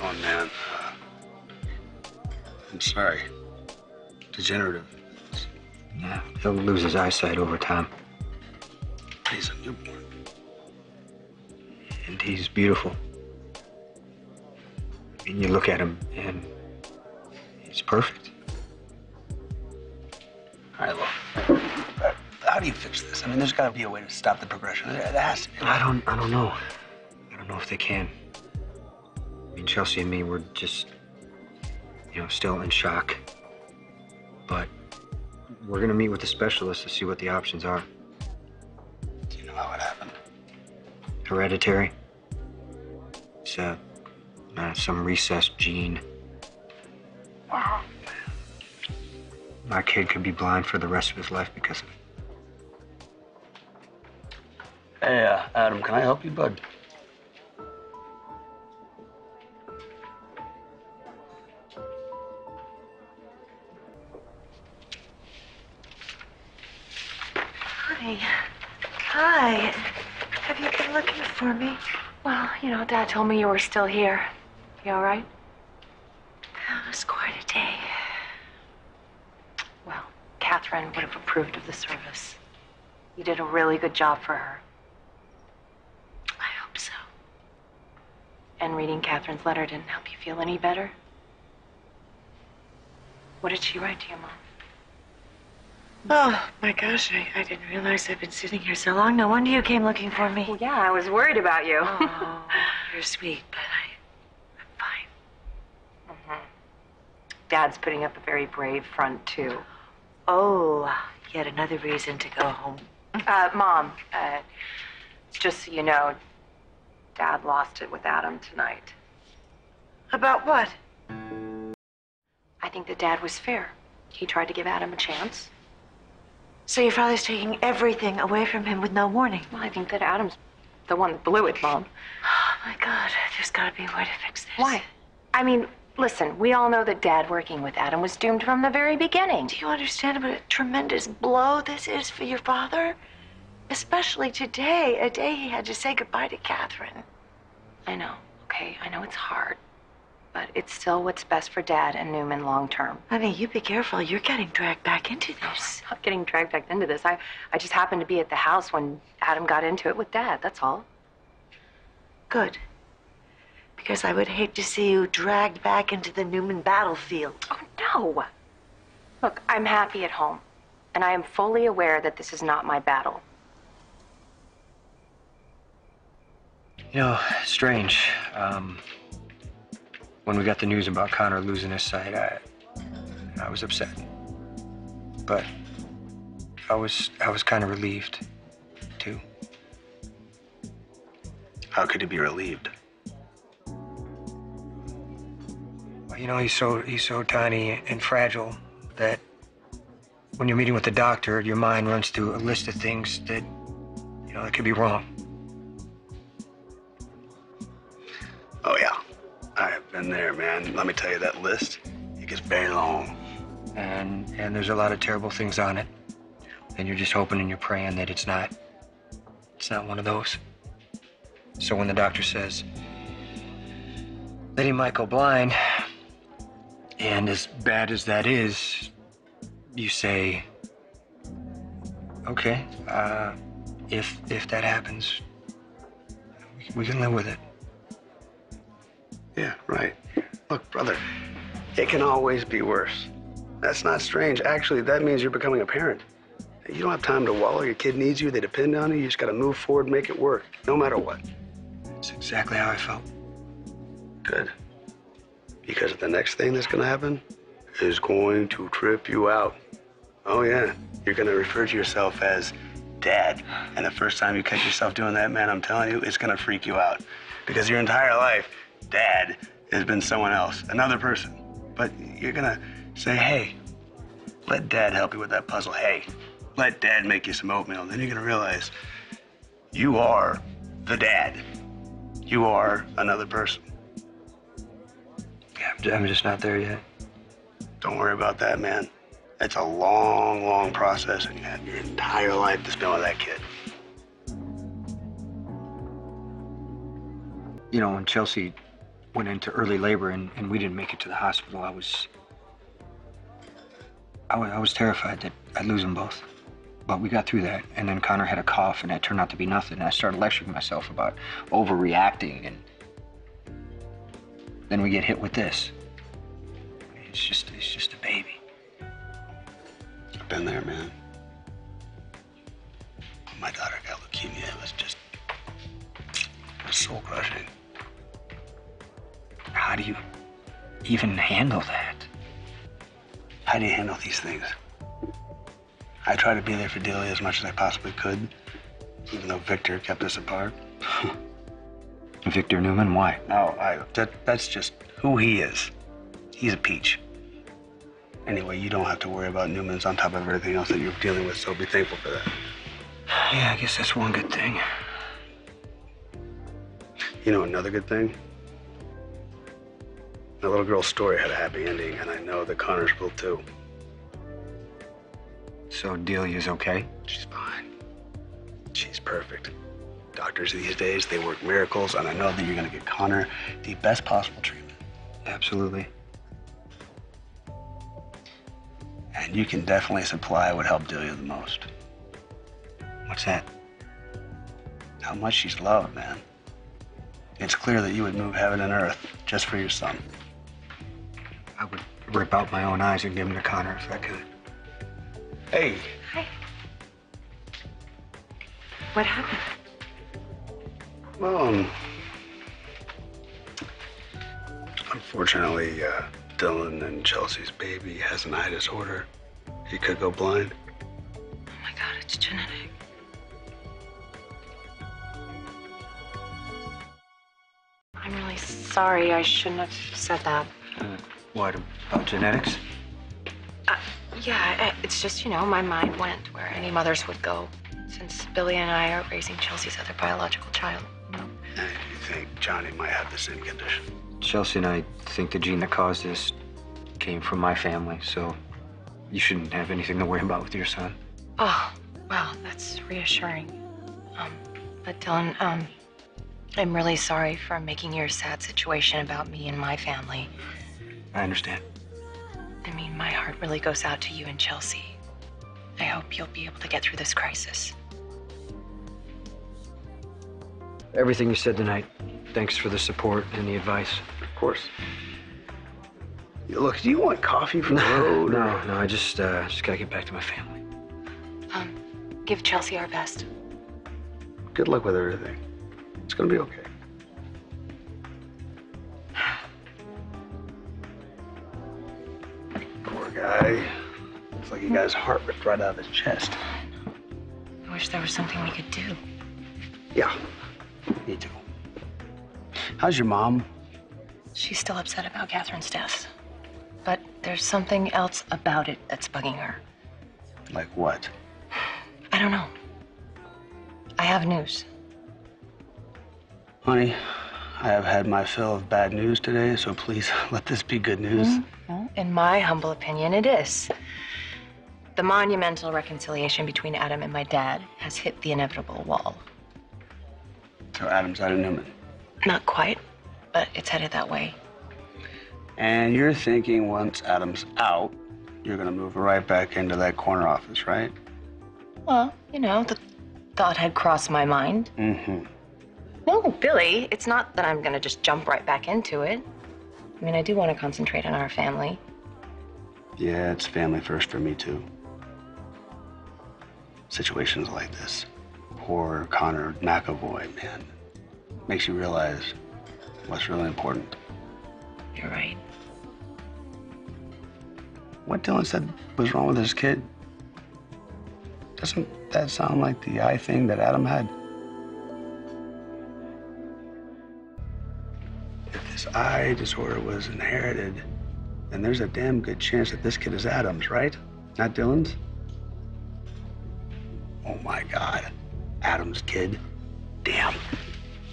Oh, man. I'm sorry. Degenerative. Yeah, he'll lose his eyesight over time. He's a newborn. And he's beautiful. I mean, you look at him and he's perfect. All right, look. How do you fix this? I mean, there's got to be a way to stop the progression. There has to be. I don't know. I don't know if they can. I mean, Chelsea and me, we're just, still in shock. But we're gonna meet with the specialist to see what the options are. Do you know how it happened? Hereditary. It's some recessed gene. Wow. My kid could be blind for the rest of his life because of it. Hey, Adam, can I help you, bud? Hi. Have you been looking for me? Well, Dad told me you were still here. You all right? That was quite a day. Well, Catherine would have approved of the service. You did a really good job for her. I hope so. And reading Catherine's letter didn't help you feel any better? What did she write to your mom? Oh, my gosh, I didn't realize I've been sitting here so long. No wonder you came looking for me. Well, yeah, I was worried about you. Oh, you're sweet, but I'm fine. Mm-hmm. Dad's putting up a very brave front, too. Oh, yet another reason to go home. Mom, just so you know, Dad lost it with Adam tonight. About what? I think that Dad was fair. He tried to give Adam a chance. So your father's taking everything away from him with no warning? Well, I think that Adam's the one that blew it, Mom. Oh, my God. There's got to be a way to fix this. Why? I mean, listen, we all know that Dad working with Adam was doomed from the very beginning. Do you understand what a tremendous blow this is for your father? Especially today, a day he had to say goodbye to Catherine. I know, okay? I know it's hard. But it's still what's best for Dad and Newman long term. Honey, you be careful. You're getting dragged back into this. I'm not getting dragged back into this. I just happened to be at the house when Adam got into it with Dad, that's all. Good. Because I would hate to see you dragged back into the Newman battlefield. Oh, no. Look, I'm happy at home. And I am fully aware that this is not my battle. Strange. When we got the news about Connor losing his sight, I was upset. But I was kind of relieved, too. How could you be relieved? Well, he's so tiny and fragile that when you're meeting with the doctor, your mind runs through a list of things that could be wrong. Oh, yeah. I've been there, man. Let me tell you, that list, it gets very long. And there's a lot of terrible things on it. And you're just hoping and you're praying that it's not one of those. So when the doctor says that he might go blind, and as bad as that is, you say, okay, if that happens, we can live with it. Yeah, right. Look, brother, it can always be worse. That's not strange. Actually, that means you're becoming a parent. You don't have time to wallow. Your kid needs you. They depend on you. You just got to move forward and make it work, no matter what. That's exactly how I felt. Good. Because the next thing that's going to happen is going to trip you out. Oh, yeah. You're going to refer to yourself as Dad. And the first time you catch yourself doing that, man, I'm telling you, it's going to freak you out. Because your entire life, Dad has been someone else, another person. But you're gonna say, hey, let Dad help you with that puzzle. Hey, let Dad make you some oatmeal. Then you're gonna realize you are the Dad. You are another person. Yeah, I'm just not there yet. Don't worry about that, man. It's a long, long process, and you have your entire life to spend with that kid. When Chelsea went into early labor and we didn't make it to the hospital, I was terrified that I'd lose them both. But we got through that, and then Connor had a cough, and that turned out to be nothing. And I started lecturing myself about overreacting, and then we get hit with this. It's just a baby. I've been there, man. When my daughter got leukemia, it was soul crushing. How do you even handle that? How do you handle these things? I tried to be there for Delia as much as I possibly could, even though Victor kept us apart. Victor Newman, why? No, that's just who he is. He's a peach. Anyway, you don't have to worry about Newman's on top of everything else that you're dealing with, so be thankful for that. Yeah, I guess that's one good thing. You know another good thing? The little girl's story had a happy ending, and I know that Connor's will too. So Delia's okay? She's fine. She's perfect. Doctors these days, they work miracles, and I know that you're gonna get Connor the best possible treatment. Absolutely. And you can definitely supply what helped Delia the most. What's that? How much she's loved, man. It's clear that you would move heaven and earth just for your son. I would rip out my own eyes and give them to Connor if I could. Hey. Hi. What happened? Well, unfortunately, Dylan and Chelsea's baby has an eye disorder. He could go blind. Oh my God, it's genetic. I'm really sorry. I shouldn't have said that. What, about genetics? Yeah, it's just, my mind went where any mothers would go since Billy and I are raising Chelsea's other biological child. And you think Johnny might have the same condition? Chelsea and I think the gene that caused this came from my family, so you shouldn't have anything to worry about with your son. Oh, well, that's reassuring. But Dylan, I'm really sorry for making your sad situation about me and my family. I understand. I mean, my heart really goes out to you and Chelsea. I hope you'll be able to get through this crisis. Everything you said tonight, thanks for the support and the advice. Of course. Look, do you want coffee from the road? No, I just gotta get back to my family. Give Chelsea our best. Good luck with everything. It's gonna be okay. Poor guy. Looks like he got his heart ripped right out of his chest. I wish there was something we could do. Yeah, me too. How's your mom? She's still upset about Catherine's death. But there's something else about it that's bugging her. Like what? I don't know. I have news. Honey, I have had my fill of bad news today, so please let this be good news. Mm-hmm. In my humble opinion, it is. The monumental reconciliation between Adam and my dad has hit the inevitable wall. So Adam's out of Newman. Not quite, but it's headed that way. And you're thinking once Adam's out, you're gonna move right back into that corner office, right? Well, the thought had crossed my mind. Mm-hmm. No, Billy, it's not that I'm gonna just jump right back into it. I mean, I do want to concentrate on our family. Yeah, it's family first for me, too. Situations like this, poor Connor McAvoy, man, makes you realize what's really important. You're right. What Dylan said was wrong with his kid, doesn't that sound like the eye thing that Adam had? If this eye disorder was inherited, then there's a damn good chance that this kid is Adam's, right? Not Dylan's? Oh my God, Adam's kid. Damn.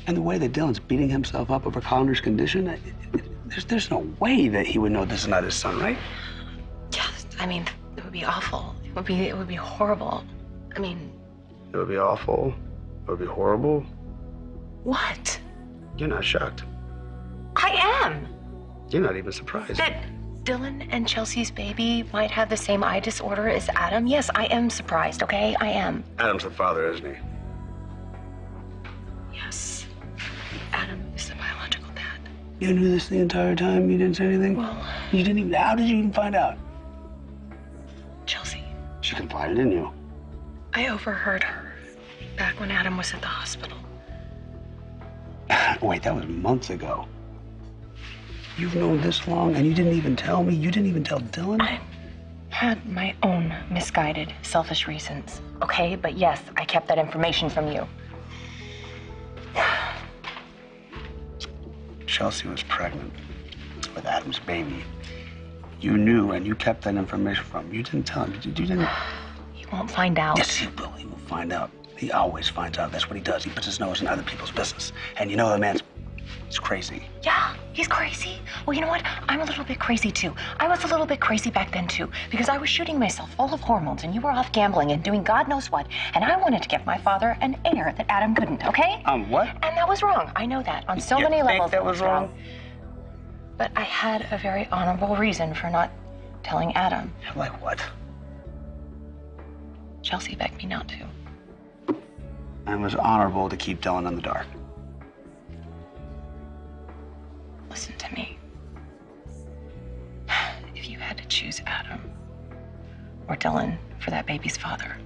And the way that Dylan's beating himself up over Connor's condition, there's no way that he would know this is not his son, right? Yeah, I mean, it would be awful. It would be horrible. I mean... It would be awful. It would be horrible. What? You're not shocked. I am. You're not even surprised. That Dylan and Chelsea's baby might have the same eye disorder as Adam. Yes, I am surprised, okay? I am. Adam's the father, isn't he? Yes. Adam is the biological dad. You knew this the entire time? You didn't say anything? Well, You didn't even, how did you even find out? Chelsea, She confided in you. I overheard her back when Adam was at the hospital. Wait, that was months ago. You've known this long and you didn't even tell me? You didn't even tell Dylan? I had my own misguided, selfish reasons, okay? But yes, I kept that information from you. Chelsea was pregnant with Adam's baby. You knew and you kept that information from him. You didn't tell him. You didn't. He won't find out. Yes, he will. He will find out. He always finds out. That's what he does. He puts his nose in other people's business. And you know the man's he's crazy. Yeah, he's crazy. Well, you know what? I'm a little bit crazy, too. I was a little bit crazy back then, too, because I was shooting myself full of hormones, and you were off gambling and doing God knows what, and I wanted to give my father an heir that Adam couldn't, okay? What? And that was wrong. I know that. On so You many think levels, that was wrong? But I had a very honorable reason for not telling Adam. Like what? Chelsea begged me not to. It was honorable to keep Dylan in the dark. Listen to me. If you had to choose Adam or Dylan for that baby's father,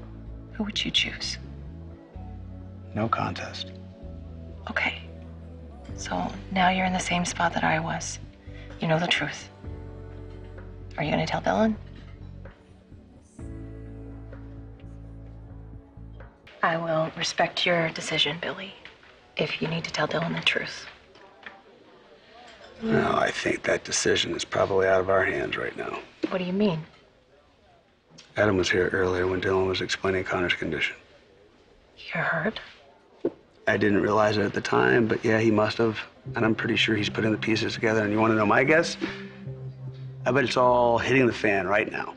who would you choose? No contest. Okay. So now you're in the same spot that I was. You know the truth. Are you going to tell Dylan? I will respect your decision, Billy, if you need to tell Dylan the truth. Well, I think that decision is probably out of our hands right now. What do you mean? Adam was here earlier when Dylan was explaining Connor's condition. You're hurt? I didn't realize it at the time, but yeah, he must have. And I'm pretty sure he's putting the pieces together. And you want to know my guess? I bet it's all hitting the fan right now.